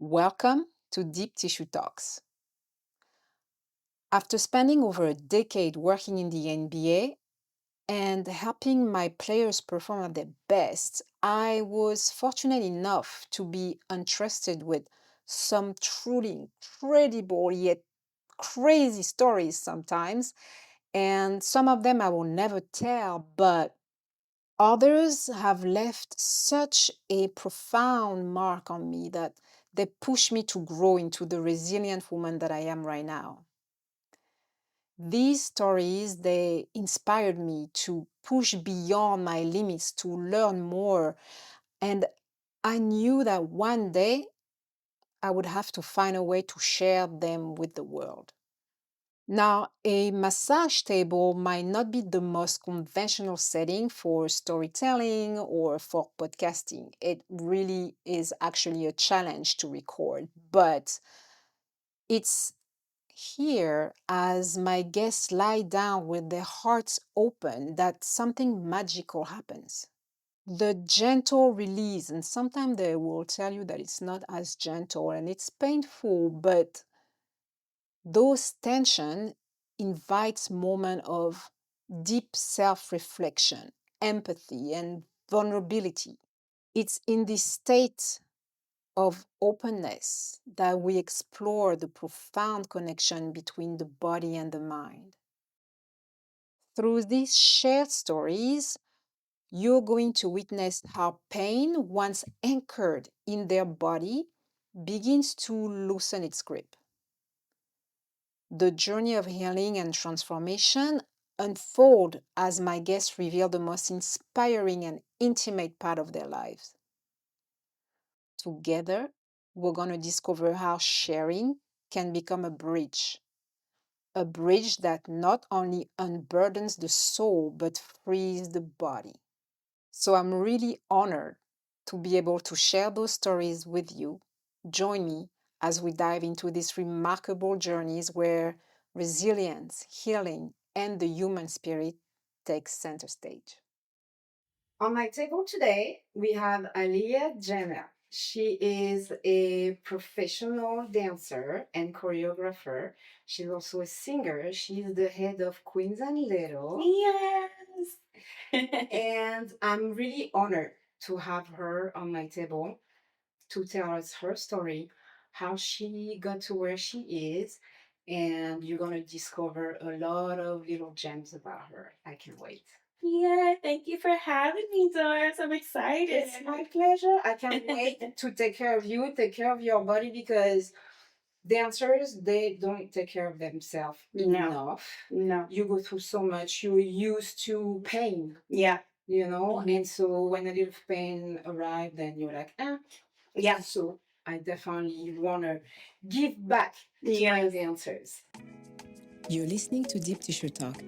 Welcome to Deep Tissue Talks. After spending over a decade working in the NBA and helping my players perform at their best, I was fortunate enough to be entrusted with some truly incredible yet crazy stories sometimes. And some of them I will never tell, but others have left such a profound mark on me that they push me to grow into the resilient woman that I am right now. These stories, they inspired me to push beyond my limits, to learn more. And I knew that one day I would have to find a way to share them with the world. Now, a massage table might not be the most conventional setting for storytelling or for podcasting. It really is actually a challenge to record, but it's here as my guests lie down with their hearts open that something magical happens. The gentle release, and sometimes they will tell you that it's not as gentle and it's painful, but those tension invites moment of deep self-reflection, empathy, and vulnerability. It's in this state of openness that we explore the profound connection between the body and the mind. Through these shared stories, you're going to witness how pain, once anchored in their body, begins to loosen its grip. The journey of healing and transformation unfold as my guests reveal the most inspiring and intimate part of their lives. Together, we're going to discover how sharing can become a bridge that not only unburdens the soul but frees the body. So I'm really honored to be able to share those stories with you. Join me as we dive into these remarkable journeys where resilience, healing, and the human spirit takes center stage. On my table today, we have Aliya Janell. She is a professional dancer and choreographer. She's also a singer. She's the head of Queens and Little. Yes. And I'm really honored to have her on my table to tell us her story, how she got to where she is, and you're going to discover a lot of little gems about her. I can't wait. Yeah, thank you for having me, Doris. I'm excited. It's my pleasure. I can't wait to take care of you, take care of your body because dancers, they don't take care of themselves enough. No. You go through so much. You're used to pain, Yeah. and so when a little pain arrives, then you're like, ah. Yeah. So I definitely want to give back to my dancers. You're listening to Deep Tissue Talk,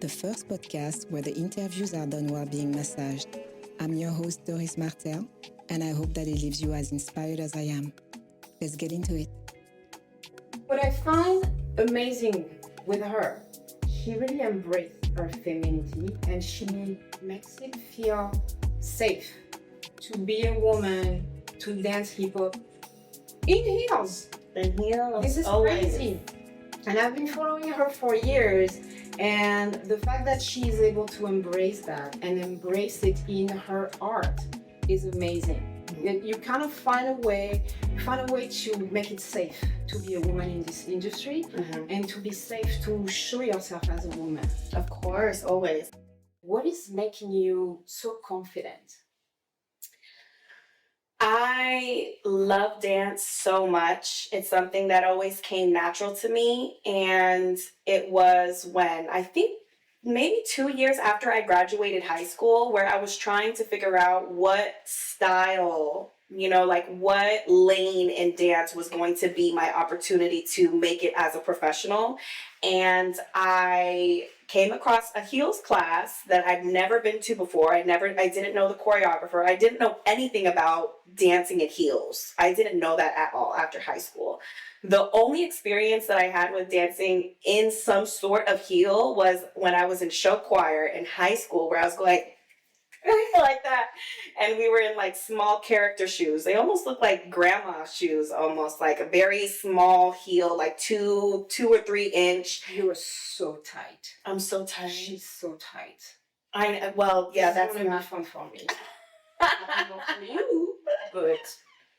the first podcast where the interviews are done while being massaged. I'm your host, Doris Martel, and I hope that it leaves you as inspired as I am. Let's get into it. What I find amazing with her, she really embraced her femininity and she makes it feel safe to be a woman, to dance hip hop in heels. The heels. This is crazy. And I've been following her for years. And the fact that she's able to embrace that and embrace it in her art is amazing. You kind of find a way to make it safe to be a woman in this industry and to be safe to show yourself as a woman. Of course, always. What is making you so confident? I love dance so much. It's something that always came natural to me. And it was when I think maybe 2 years after I graduated high school, where I was trying to figure out what style, like what lane in dance was going to be my opportunity to make it as a professional. And I came across a heels class that I'd never been to before. I didn't know the choreographer. I didn't know anything about dancing in heels. I didn't know that at all after high school. The only experience that I had with dancing in some sort of heel was when I was in show choir in high school, where I was going, like that. And we were in like small character shoes. They almost look like grandma shoes, almost like a very small heel, like 2 or 3 inch. You were so tight. I'm so tight. She's so tight. Well, yeah, It's that's gonna be not fun for me. I don't know for you, but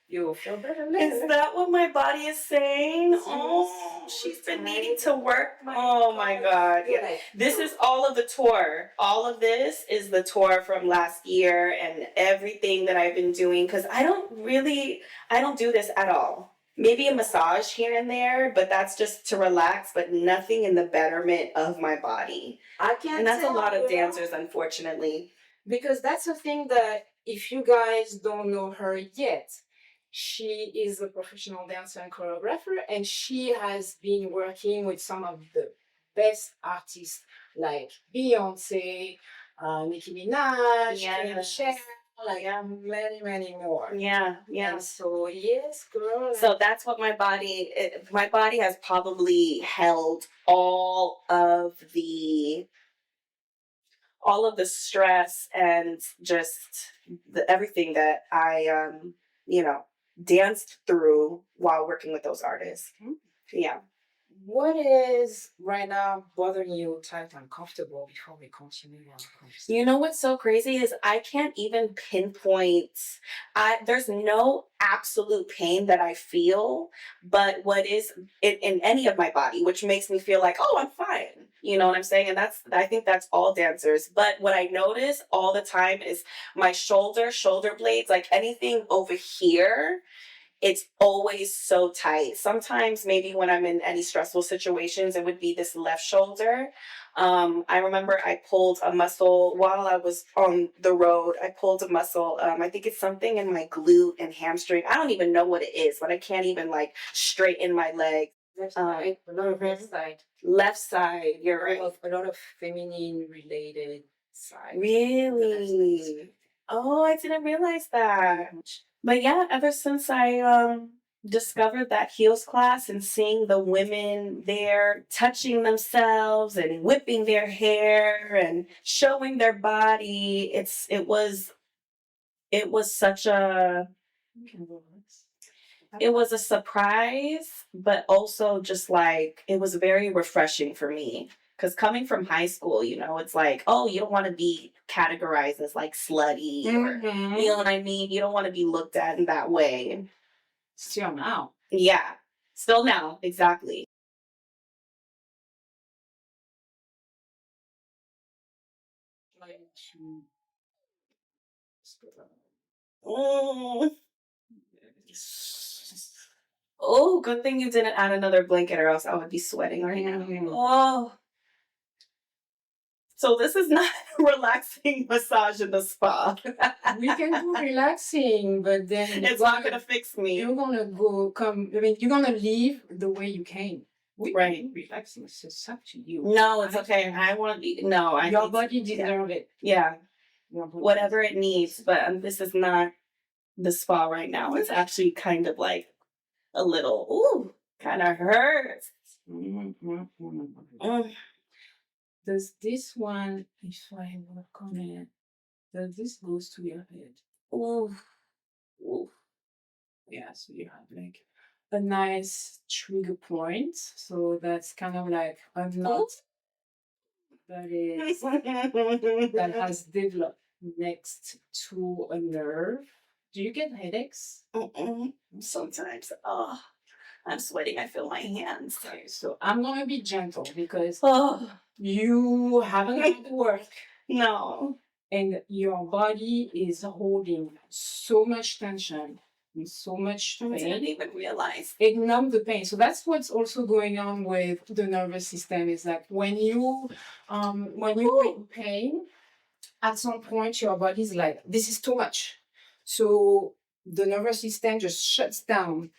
you'll feel better later. Is that what my body is saying? Yes, Oh, she's been tight. needing to work. Oh my God. You're Yeah. like, This is all of the tour. All of this is the tour from last year and everything that I've been doing because I don't do this at all. Maybe a massage here and there, but that's just to relax, but nothing in the betterment of my body. I can't And that's a tell, lot of girl, dancers, unfortunately. because that's the thing that if you guys don't know her yet, she is a professional dancer and choreographer, and she has been working with some of the best artists like Beyonce, Nicki Minaj, Yes. Cher, like many, many more. Yeah, yeah. And so yes, girl. So that's what my body has probably held all of the stress and just everything that I danced through while working with those artists. Mhm. Yeah. What is right now bothering you, tight and comfortable before we continue our conversation? You know what's so crazy is I can't even pinpoint. There's no absolute pain that I feel, but what is in any of my body, which makes me feel like, oh, I'm fine. You know what I'm saying? And I think that's all dancers. But what I notice all the time is my shoulder blades, like anything over here, it's always so tight. Sometimes maybe when I'm in any stressful situations, it would be this left shoulder. I remember I pulled a muscle while I was on the road. I pulled a muscle. I think it's something in my glute and hamstring. I don't even know what it is, but I can't even like straighten my leg. Left side, a lot of left side. Left side, you're right. A lot of feminine related side. Really? Oh, I didn't realize that. But yeah, ever since I discovered that heels class and seeing the women there touching themselves and whipping their hair and showing their body, it was such a it was a surprise, but also just like it was very refreshing for me. Because coming from high school, it's like, oh, you don't want to be categorized as like slutty or, you know what I mean? You don't want to be looked at in that way. Still now. Yeah, still now, exactly. Mm. Oh, good thing you didn't add another blanket or else I would be sweating right now. Oh. So this is not a relaxing massage in the spa. We can do relaxing, but then It's not gonna fix me. you're gonna you're gonna leave the way you came. We Right. can do relaxing, so it's up to you. No, it's okay. I want to be. No, Your body deserves it. Yeah, Your body whatever it needs. But this is not the spa right now. It's actually kind of like a little. Ooh, kind of hurts. Mm. Does this one, if I work on it, does this goes to your head? Ooh. Ooh. Yeah, so you have like a nice trigger point. So that's kind of like a knot that has developed next to a nerve. Do you get headaches? Sometimes. Oh, I'm sweating. I feel my hands. Okay, so I'm gonna be gentle because Oh, you haven't had to work no. and your body is holding so much tension and so much I didn't pain. even realize. It numbs the pain. So that's what's also going on with the nervous system is that when you're in pain, at some point your body's like, this is too much. So the nervous system just shuts down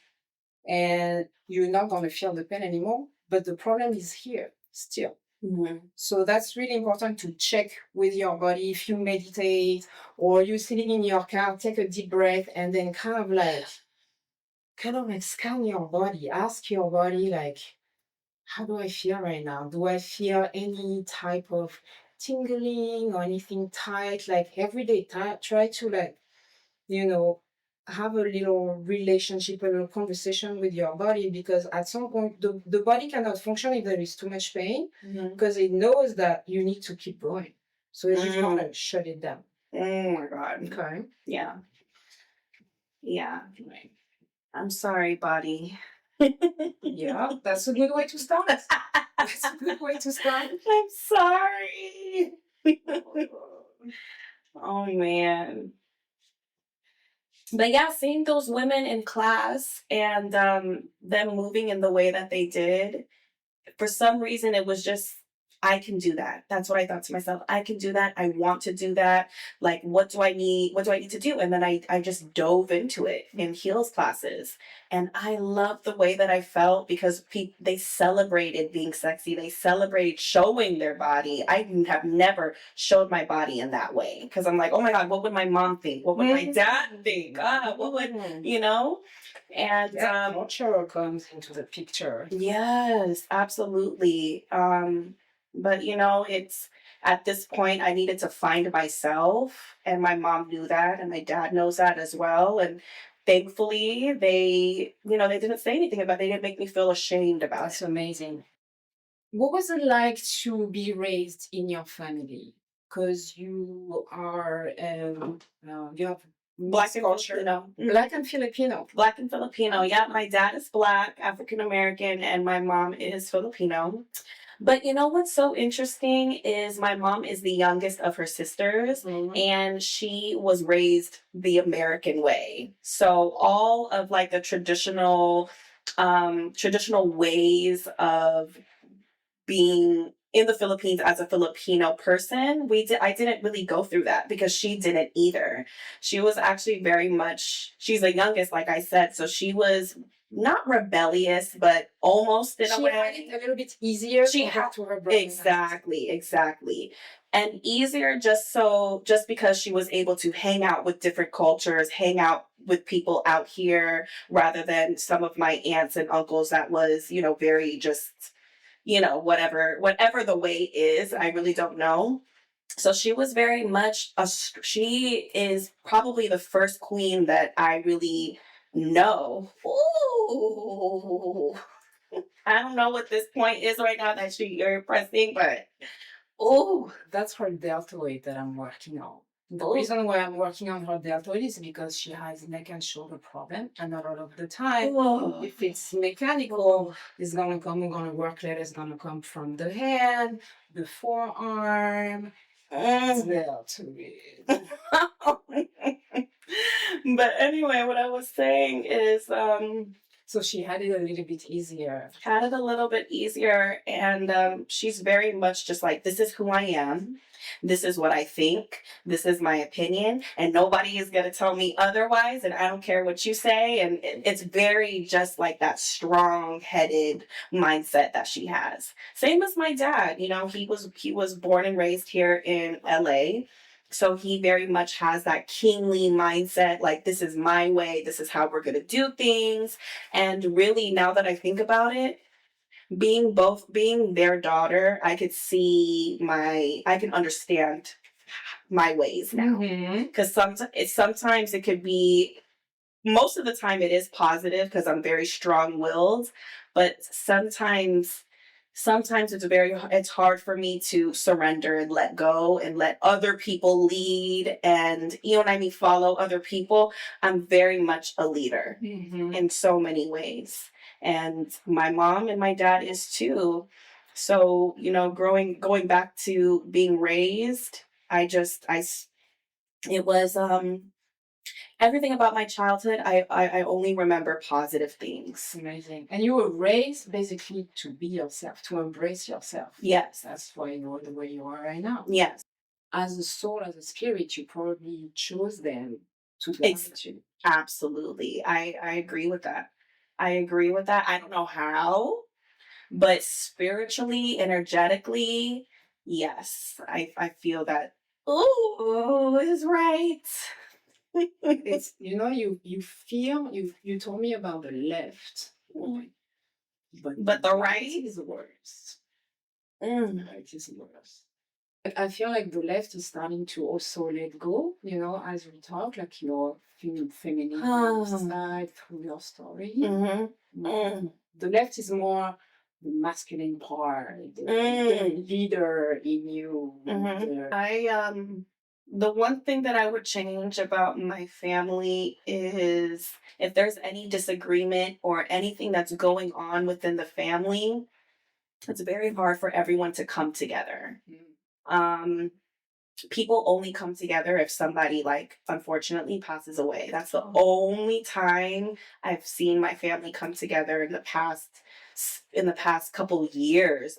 and you're not going to feel the pain anymore. But the problem is here still. So that's really important to check with your body. If you meditate or you're sitting in your car, take a deep breath and then kind of like scan your body. Ask your body like, how do I feel right now? Do I feel any type of tingling or anything tight, like every day, try to like, have a little relationship, a little conversation with your body, because at some point the body cannot function if there is too much pain, because it knows that you need to keep going. So you just want to shut it down. Oh my God. Okay. Yeah. Yeah. Right. I'm sorry, body. Yeah, that's a good way to start. That's a good way to start. I'm sorry. Oh man. But yeah, seeing those women in class and them moving in the way that they did, for some reason it was just, I can do that. That's what I thought to myself. I can do that. I want to do that. Like, what do I need to do? And then I just dove into it in heels classes. And I loved the way that I felt, because they celebrated being sexy. They celebrated showing their body. I have never showed my body in that way, because I'm like, oh my God, what would my mom think? What would my dad think? What would, And culture comes into the picture. yes, absolutely. But it's at this point I needed to find myself, and my mom knew that, and my dad knows that as well. And thankfully, they didn't say anything about it. They didn't make me feel ashamed about That's it. amazing. What was it like to be raised in your family? Because you are, you have Black and Filipino. Black and Filipino. Black and Filipino. Yeah, my dad is Black, African American, and my mom is Filipino. But you know what's so interesting is my mom is the youngest of her sisters, and she was raised the American way. So all of like the traditional ways of being in the Philippines as a Filipino person, I didn't really go through that, because she didn't either. She was actually very much, she's the youngest, like I said, so she was not rebellious, but almost in a way. She had it a little bit easier compared to her brother. Exactly. And easier just because she was able to hang out with different cultures, hang out with people out here, rather than some of my aunts and uncles that was, very just, whatever the way is, I really don't know. So she was very much she is probably the first queen that I really know. Ooh. I don't know what this point is right now that you're pressing, but that's her deltoid that I'm working on. The reason why I'm working on her deltoid is because she has neck and shoulder problem, and not all of the time, if it's mechanical, it's gonna work later. It's gonna come from the hand, the forearm, deltoid. But anyway, what I was saying is, so she had it a little bit easier. And she's very much just like, this is who I am. This is what I think. This is my opinion. And nobody is going to tell me otherwise. And I don't care what you say. And it's very just like that strong-headed mindset that she has. Same as my dad. He was born and raised here in LA. So he very much has that kingly mindset, like, this is my way, this is how we're going to do things. And really, now that I think about it, being their daughter, I can understand my ways now. Because sometimes it could be, most of the time it is positive, because I'm very strong-willed, but sometimes it's hard for me to surrender and let go and let other people lead, and follow other people. I'm very much a leader in so many ways, and my mom and my dad is too. So going back to being raised, it was everything about my childhood, I only remember positive things. Amazing. And you were raised basically to be yourself, to embrace yourself. Yes. That's why you are the way you are right now. Yes. As a soul, as a spirit, you probably chose them to guide you. Absolutely. I agree with that. I don't know how, but spiritually, energetically, yes. I feel that. Ooh, is right. It's you feel you told me about the left, but the right is worse. The right is worse. I feel like the left is starting to also let go, as we talk, like your feminine side through your story. The left is more the masculine part, the leader in you. The one thing that I would change about my family is if there's any disagreement or anything that's going on within the family, it's very hard for everyone to come together. People only come together if somebody, like, unfortunately passes away. That's the only time I've seen my family come together in the past couple years.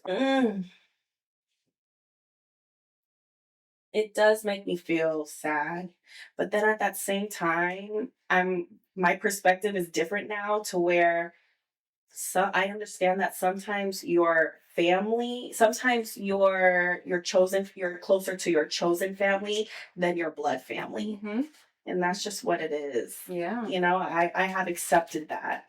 It does make me feel sad, but then at that same time, my perspective is different now to where I understand that sometimes your family, sometimes you're closer to your chosen family than your blood family. And that's just what it is. Yeah. I have accepted that.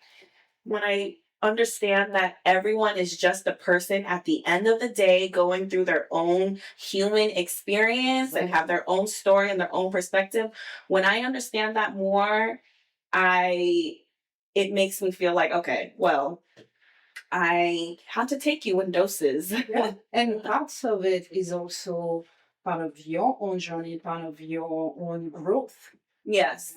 When I understand that everyone is just a person at the end of the day going through their own human experience and have their own story and their own perspective, when I understand that more, it makes me feel like, okay, well, I have to take you in doses. Yeah. And parts of it is also part of your own journey, part of your own growth. Yes.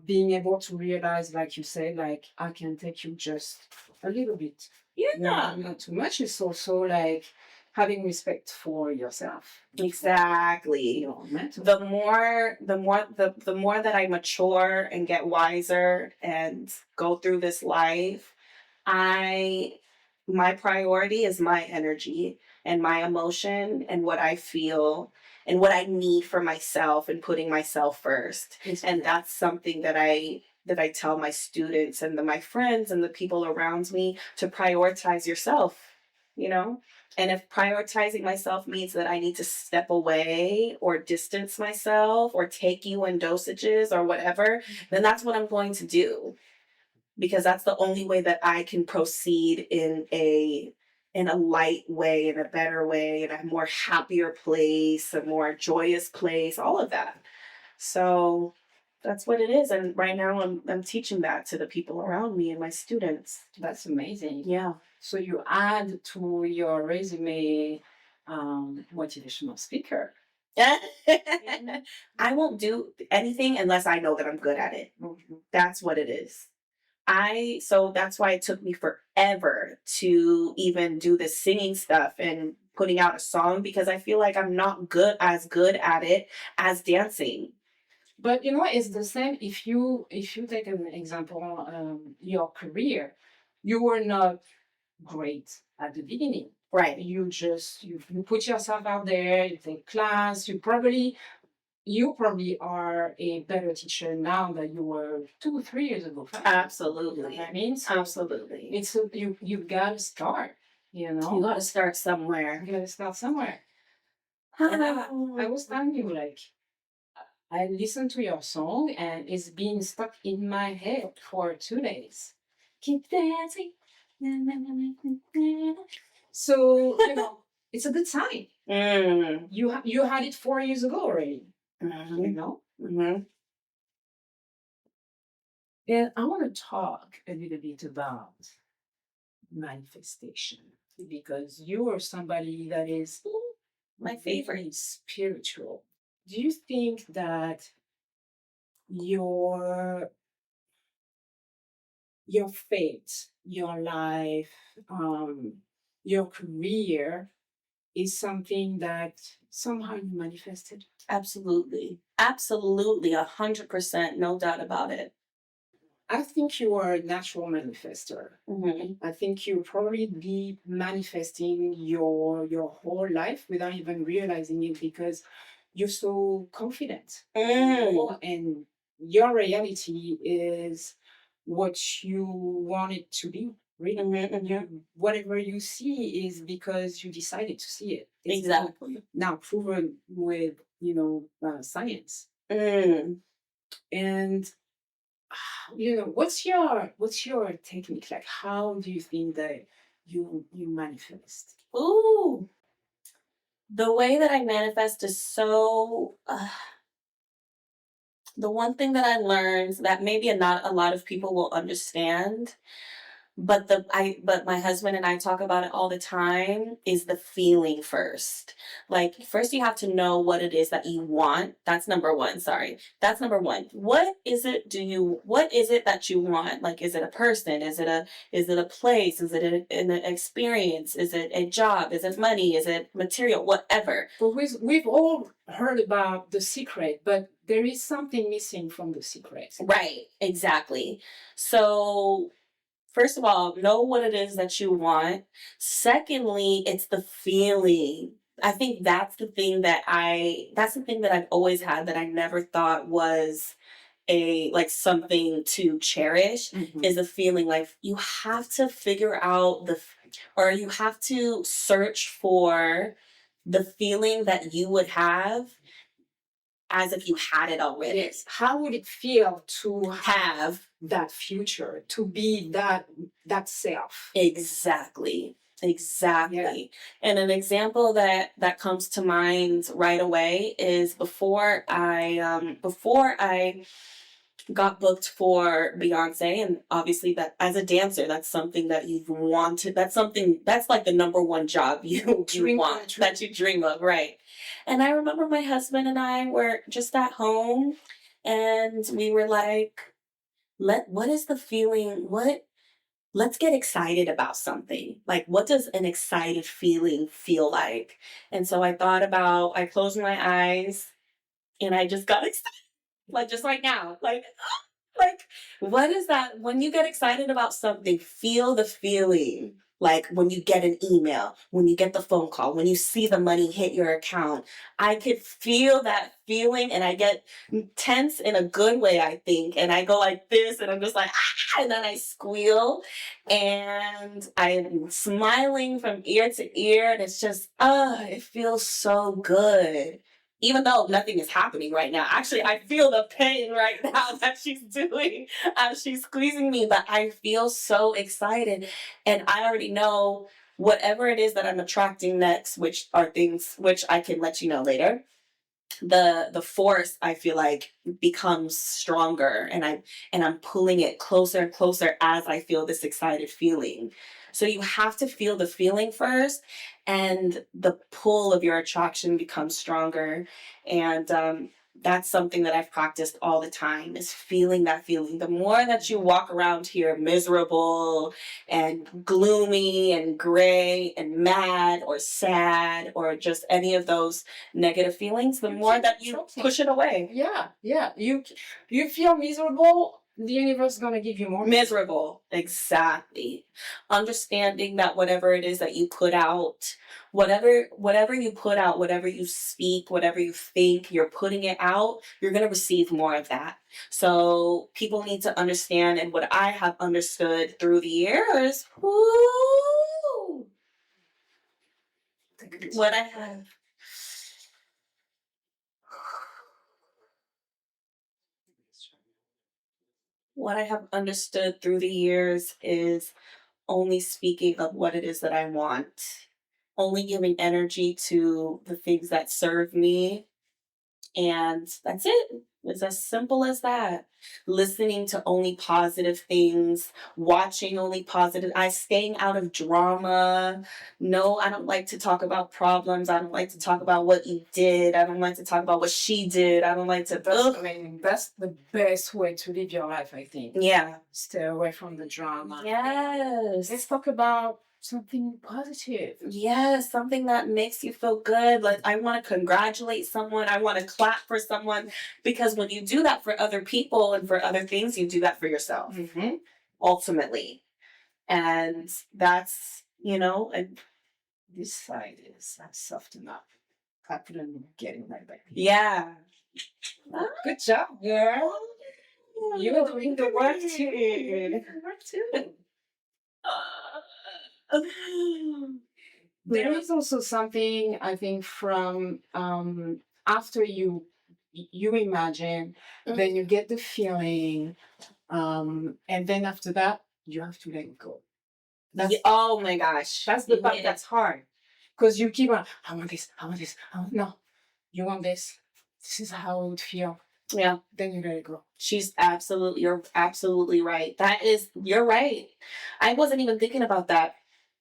Being able to realize, like you said, like I can take you just a little bit. Yeah. Not too much. It's also like having respect for yourself. Exactly. The more that I mature and get wiser and go through this life, my priority is my energy and my emotion and what I feel and what I need for myself and putting myself first. And that's something that I tell my students and my friends and the people around me, to prioritize yourself. And if prioritizing myself means that I need to step away or distance myself or take you in dosages or whatever, then that's what I'm going to do. Because that's the only way that I can proceed in a light way, in a better way, in a more happier place, a more joyous place, all of that. So that's what it is. And right now I'm teaching that to the people around me and my students. That's amazing. Yeah. So you add to your resume motivational speaker. I won't do anything unless I know that I'm good at it. That's what it is. So that's why it took me forever to even do the singing stuff and putting out a song, because I feel like I'm not as good at it as dancing. But it's the same. If you take an example, your career, you were not great at the beginning. Right. You put yourself out there, you take class, you probably are a better teacher now than you were 2-3 years ago. Absolutely. You know what I mean? So absolutely. It's you've got to start. You got to start somewhere. You got to start somewhere. And I was telling you, like, I listened to your song and it's been stuck in my head for 2 days. Keep dancing. So, it's a good sign. You had it 4 years ago already. And I want to talk a little bit about manifestation, because you are somebody that is My favorite. spiritual. Do you think that your faith, your life, your career is something that somehow you manifested? Absolutely. Absolutely. 100%. No doubt about it. I think you are a natural manifester. I think you probably be manifesting your whole life without even realizing it, because you're so confident. And your reality is what you want it to be. Really, whatever you see is because you decided to see it. It's exactly. Now proven with science. And what's your technique? Like, how do you think that you manifest? Ooh. The way that I manifest is so the one thing that I learned that maybe not a lot of people will understand, but my husband and I talk about it all the time, is the feeling first. Like first you have to know what it is that you want. That's number one. Sorry. That's number one. What is it that you want? Like is it a person? Is it a place? Is it an experience? Is it a job? Is it money? Is it material? Whatever. But we've all heard about The Secret, but there is something missing from The Secret. Right, exactly. So first of all, know what it is that you want. Secondly, it's the feeling. I think that's the thing that I've always had that I never thought was a like something to cherish, is a feeling. Like you have to figure out or you have to search for the feeling that you would have as if you had it already. Yes. How would it feel to have that future, to be that self? Exactly. Exactly. Yeah. And an example that comes to mind right away is before I got booked for Beyonce, and obviously that as a dancer, that's something that you've wanted. That's something that's like the number one job you want, that you dream of, right? And I remember my husband and I were just at home, and we were like, what is the feeling? Let's get excited about something. Like, what does an excited feeling feel like? And so I closed my eyes and I just got excited, like just right now. Like, what is that? When you get excited about something, feel the feeling. Like when you get an email, when you get the phone call, when you see the money hit your account, I could feel that feeling and I get tense in a good way, I think. And I go like this and I'm just like, ah, and then I squeal and I'm smiling from ear to ear. And it's just, it feels so good, even though nothing is happening right now. Actually, I feel the pain right now that she's doing as she's squeezing me, but I feel so excited. And I already know whatever it is that I'm attracting next, which are things which I can let you know later. The force, I feel like, becomes stronger, and I'm pulling it closer and closer as I feel this excited feeling. So you have to feel the feeling first, and the pull of your attraction becomes stronger. And that's something that I've practiced all the time, is feeling that feeling. The more that you walk around here miserable and gloomy and gray and mad or sad or just any of those negative feelings, the more that you push it away. Yeah, yeah. You feel miserable, the universe is gonna give you more miserable. Exactly. Understanding that whatever it is that you put out, whatever you put out, whatever you speak, whatever you think, you're putting it out, you're gonna receive more of that. So people need to understand, and what I have understood through the years, what I have what I have understood through the years is only speaking of what it is that I want, only giving energy to the things that serve me, and that's it. It's as simple as that. Listening to only positive things, watching only positive, I staying out of drama. No, I don't like to talk about problems. I don't like to talk about what you did. I don't like to talk about what she did. I don't like to that's the best way to live your life, I think. Yeah. Stay away from the drama. Yes. Let's talk about something positive. Yes, something that makes you feel good. Like, I want to congratulate someone. I want to clap for someone, because when you do that for other people and for other things, you do that for yourself, ultimately. And that's, and this side is soft enough. I couldn't get in my back. Yeah. Good job, girl. You're doing the work too. There is also something, I think, from after you imagine, then you get the feeling, and then after that you have to let go. Oh my gosh, That's the part that's hard. Because you keep on, I want this, I want this, no, you want this. This is how it would feel. Yeah. Then you let it go. You're absolutely right. You're right. I wasn't even thinking about that.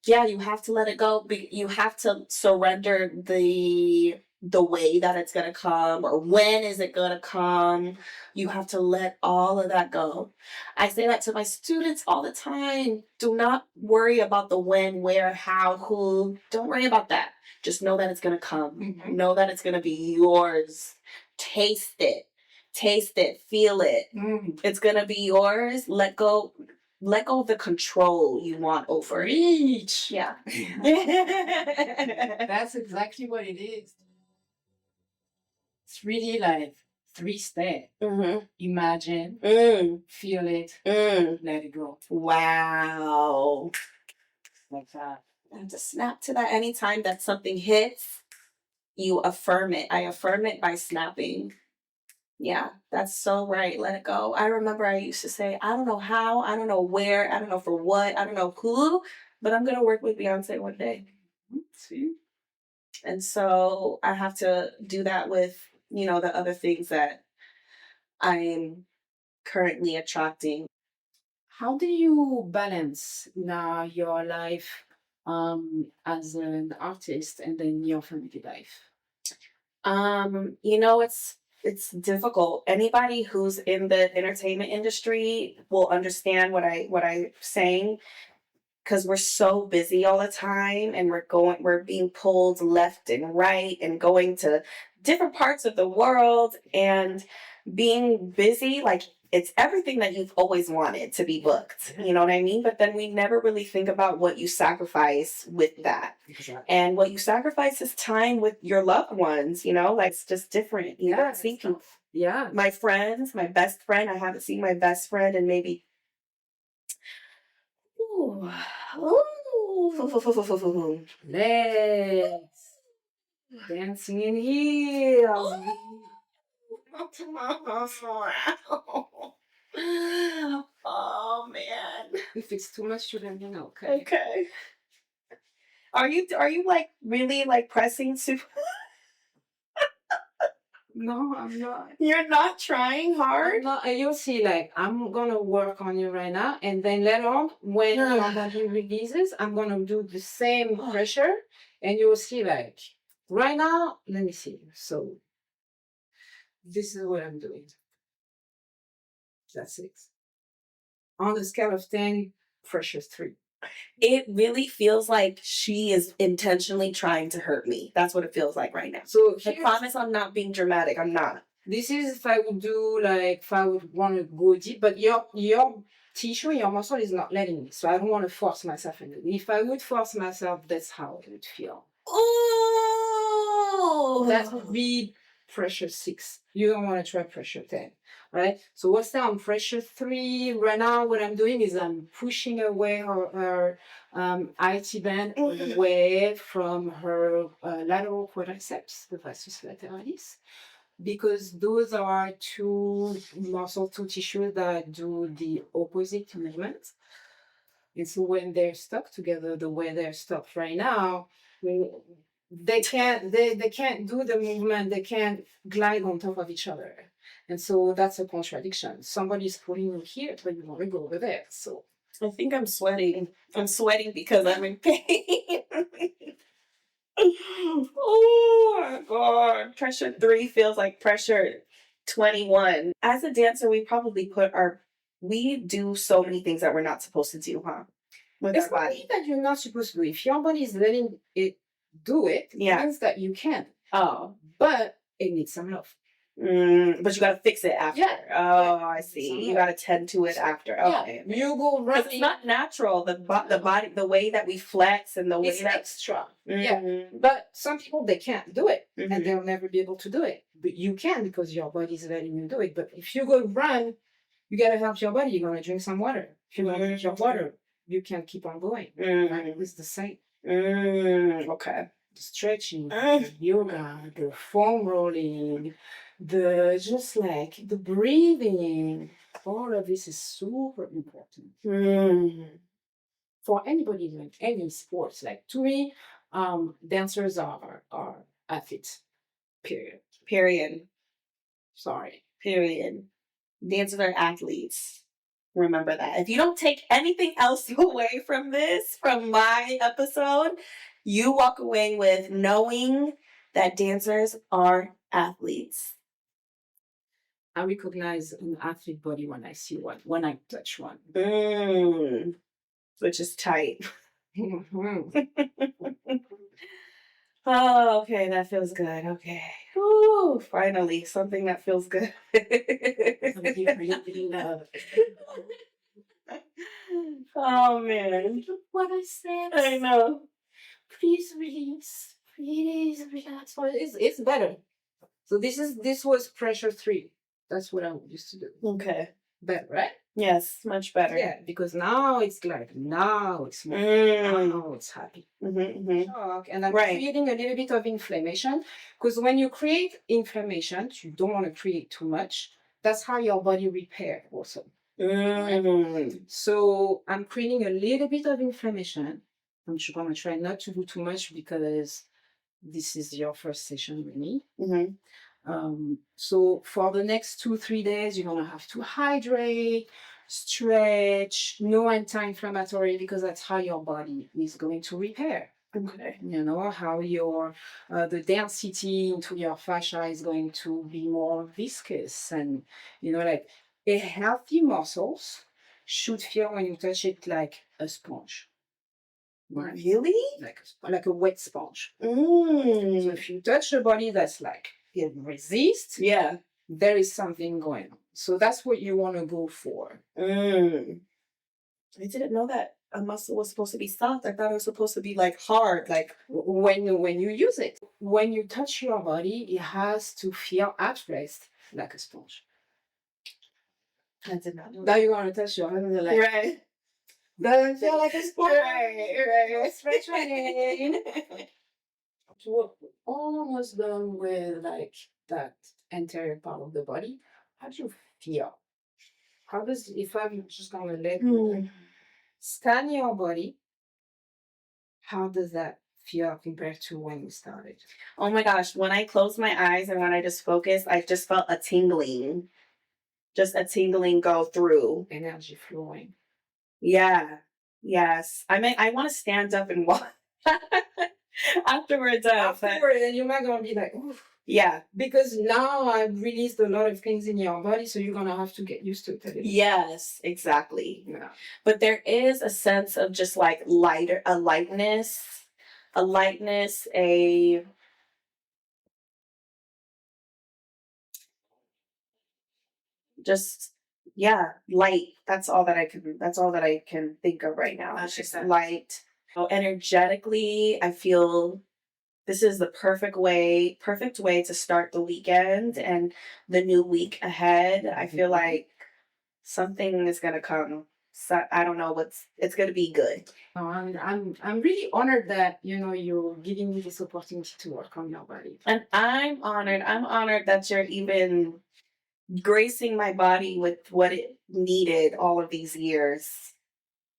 Yeah, you have to let it go. You have to surrender the way that it's gonna come, or when is it gonna come. You have to let all of that go. I say that to my students all the time. Do not worry about the when, where, how, who. Don't worry about that. Just know that it's gonna come. Mhm. Know that it's gonna be yours. Taste it. Taste it, feel it. It's gonna be yours. Let go of the control you want over it. Reach. Yeah. That's exactly what it is. It's really like 3 steps. Mm-hmm. Imagine, feel it, let it go. Wow. Like that. I have to snap to that anytime that something hits, you affirm it. I affirm it by snapping. Yeah, that's so right. Let it go. I remember I used to say, I don't know how, I don't know where, I don't know for what, I don't know who, but I'm gonna work with Beyonce one day. See? And so I have to do that with, the other things that I'm currently attracting. How do you balance now your life as an artist and then your family life? It's difficult. Anybody who's in the entertainment industry will understand what I'm saying, because we're so busy all the time, and we're being pulled left and right and going to different parts of the world, and being busy, like, it's everything that you've always wanted to be booked, you know what I mean? But then we never really think about what you sacrifice with that. Exactly. And what you sacrifice is time with your loved ones, like, it's just different. You don't see people. Yeah. My friends, my best friend, I haven't seen my best friend in maybe ooh, Legs. Dancing in heels. Oh man. If it's too much, you let me know, okay? Okay. Are you like really like pressing super? No, I'm not. You're not trying hard? No, you'll see, like, I'm gonna work on you right now, and then later on, when your body releases, I'm gonna do the same pressure, and you'll see, like, right now, let me see. So, this is what I'm doing. That's it. On the scale of 10, pressure 3. It really feels like she is intentionally trying to hurt me. That's what it feels like right now. So, I promise I'm not being dramatic. I'm not. This is if I would do, like, if I would want to go deep, but your tissue, your muscle is not letting me. So I don't want to force myself into it. If I would force myself, that's how it would feel. Oh, That would be pressure 6. You don't want to try pressure 10, right? So what's that on pressure 3? Right now, what I'm doing is I'm pushing away her IT band away from her lateral quadriceps, the vastus lateralis, because those are two tissues that do the opposite movement. And so when they're stuck together the way they're stuck right now, they can't do the movement, they can't glide on top of each other. And so that's a contradiction. Somebody's pulling you here, but you want to go over there. So I think I'm sweating. I'm sweating because I'm in pain. Oh my god. Pressure 3 feels like pressure 21. As a dancer, we do so many things that we're not supposed to do, huh? With it's our body. not that you're not supposed to do. If your body is letting it do it, Yeah. it means that you can. Oh. But it needs some love. But you gotta fix it after. Yeah. Oh, I see. You gotta tend to it after. Okay. Yeah. You go Because it's not natural. The body, the way that we flex and the way it's that extra. Yeah. But some people, they can't do it, and they'll never be able to do it. But you can, because your body's letting you do it. But if you go run, you gotta help your body. You're gonna drink some water. If you don't drink your water, you can't keep on going. Right? It's the same. Okay. The stretching, the yoga, the foam rolling, the breathing. All of this is super important for anybody doing any sports. Like, to me, Dancers are athletes. Period. Period. Sorry. Period. Dancers are athletes. Remember that. If you don't take anything else away from this, from my episode, you walk away with knowing that dancers are athletes. I recognize an athlete body when I see one, when I touch one. Which is tight. Mhm. Oh, okay, that feels good. Okay. Woo, finally, something that feels good. Oh man. What I said. I know. Please release. Please relax. Well, it's better. So this was pressure 3. That's what I used to do. Okay. Better, right? Yes, much better. Yeah, because now it's like now it's more, now it's happy. Shock, and I'm creating a little bit of inflammation because when you create inflammation, you don't want to create too much. That's how your body repair also. Right? So I'm creating a little bit of inflammation. I'm gonna try not to do too much because this is your first session with me. So for the next 2-3 days, you're gonna have to hydrate, stretch, no anti-inflammatory because that's how your body is going to repair. Okay. You know how your the density into your fascia is going to be more viscous, and you know, like a healthy muscles should feel when you touch it like a sponge. Right. Really? Like a wet sponge. So Mm. if you touch a body that's like it resists, Yeah. there is something going on. So that's what you want to go for. I didn't know that a muscle was supposed to be soft. I thought it was supposed to be like hard, like When you use it, when you touch your body, it has to feel at rest like a sponge. I did not know Now you want to touch your hand and you're like, Right. doesn't feel like a sponge. Right. Stretch again. So we're almost done with like that anterior part of the body. How do you feel? How does, if I'm just gonna let you scan your body, how does that feel compared to when we started? Oh my gosh, when I closed my eyes and when I just focused, I just felt a tingling. Just a tingling go through. Energy flowing. Yeah. Yes. I mean, I want to stand up and walk after we're done. Afterward, then you might gonna be like, oof. Yeah. Because now I've released a lot of things in your body, so you're gonna have to get used to it. Yes, exactly. Yeah. But there is a sense of just like a lightness, a just light. That's all that I can think of right now. It's just light. So energetically, I feel this is the perfect way to start the weekend and the new week ahead. I feel like something is gonna come. So I don't know it's gonna be good. I'm really honored that you're giving me this opportunity to work on your body. And I'm honored. I'm honored that you're even gracing my body with what it needed all of these years.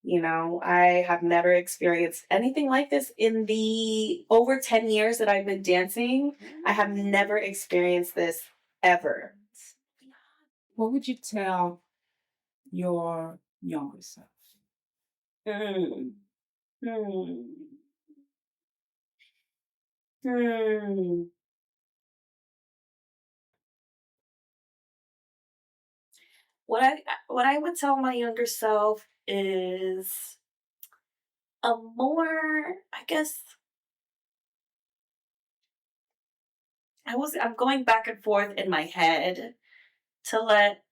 I have never experienced anything like this in the over 10 years that I've been dancing. I have never experienced this ever. What would you tell your younger self? Hmm. Hmm. Hmm. What I would tell my younger self is a more, I guess I'm going back and forth in my head to let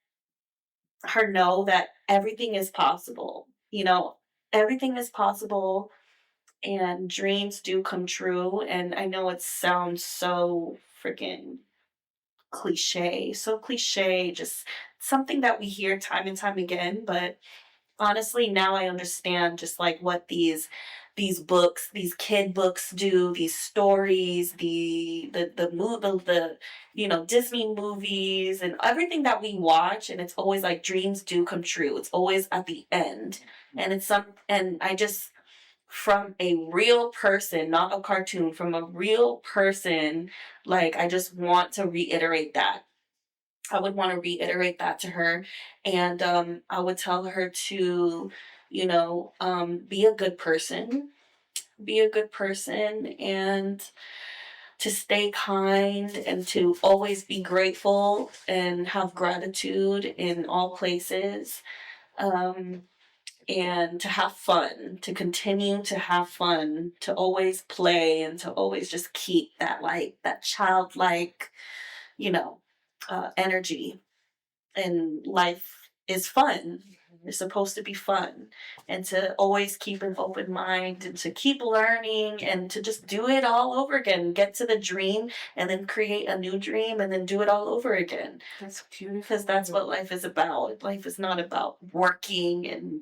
her know that everything is possible. Everything is possible and dreams do come true. And I know it sounds so freaking cliche, just something that we hear time and time again. But honestly, now I understand just like what these books, these kid books do, these stories, the Disney movies and everything that we watch, and it's always like dreams do come true. It's always at the end. And from a real person, not a cartoon, from a real person. Like, I just want to reiterate that. I would want to reiterate that to her. And I would tell her to, be a good person, be a good person, and to stay kind, and to always be grateful and have gratitude in all places. Um, and to have fun, to continue to have fun, to always play, and to always just keep that, like, that childlike, you know, energy. And life is fun. It's supposed to be fun. And to always keep an open mind, and to keep learning, and to just do it all over again. Get to the dream and then create a new dream and then do it all over again. That's beautiful. Because that's what life is about. Life is not about working and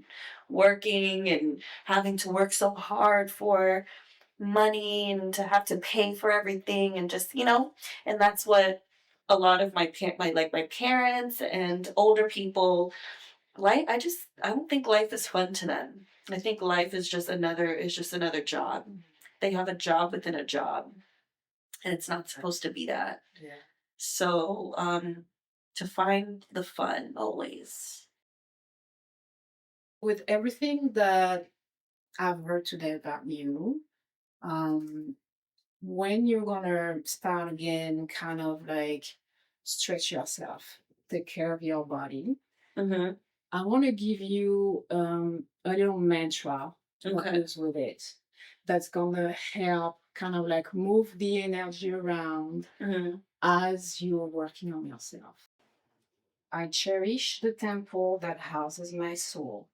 having to work so hard for money and to have to pay for everything, and just, and that's what a lot of my parents and older people, like, I don't think life is fun to them. I think life is just another job. They have a job within a job, and it's not supposed to be that. Yeah. So to find the fun always. With everything that I've heard today about you, um, when you're gonna start again, kind of like stretch yourself, take care of your body, Mm-hmm. I want to give you a little mantra that Okay. goes with it that's gonna help kind of like move the energy around Mm-hmm. as you're working on yourself. I cherish the temple that houses my soul.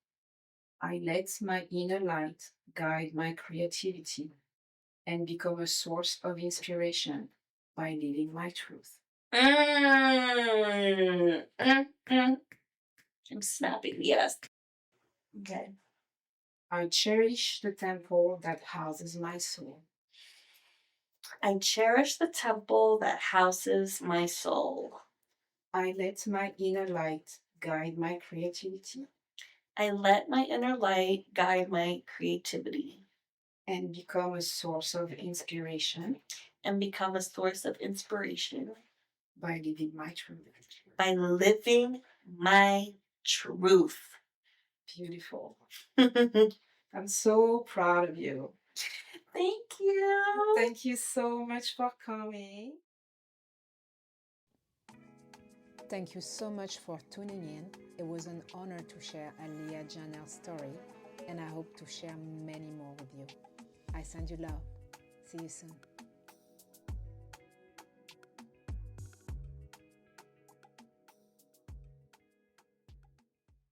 I let my inner light guide my creativity and become a source of inspiration by living my truth. Mm, mm, mm. I'm snapping. Yes. Okay. I cherish the temple that houses my soul. I cherish the temple that houses my soul. I let my inner light guide my creativity I let my inner light guide my creativity and become a source of inspiration and become a source of inspiration by living my truth. by living my truth. Beautiful. Thank I'm so proud of you. you. Thank you so much for coming. Thank you so much for tuning in. It was an honor to share Aliya Janell's story, and I hope to share many more with you. I send you love. See you soon.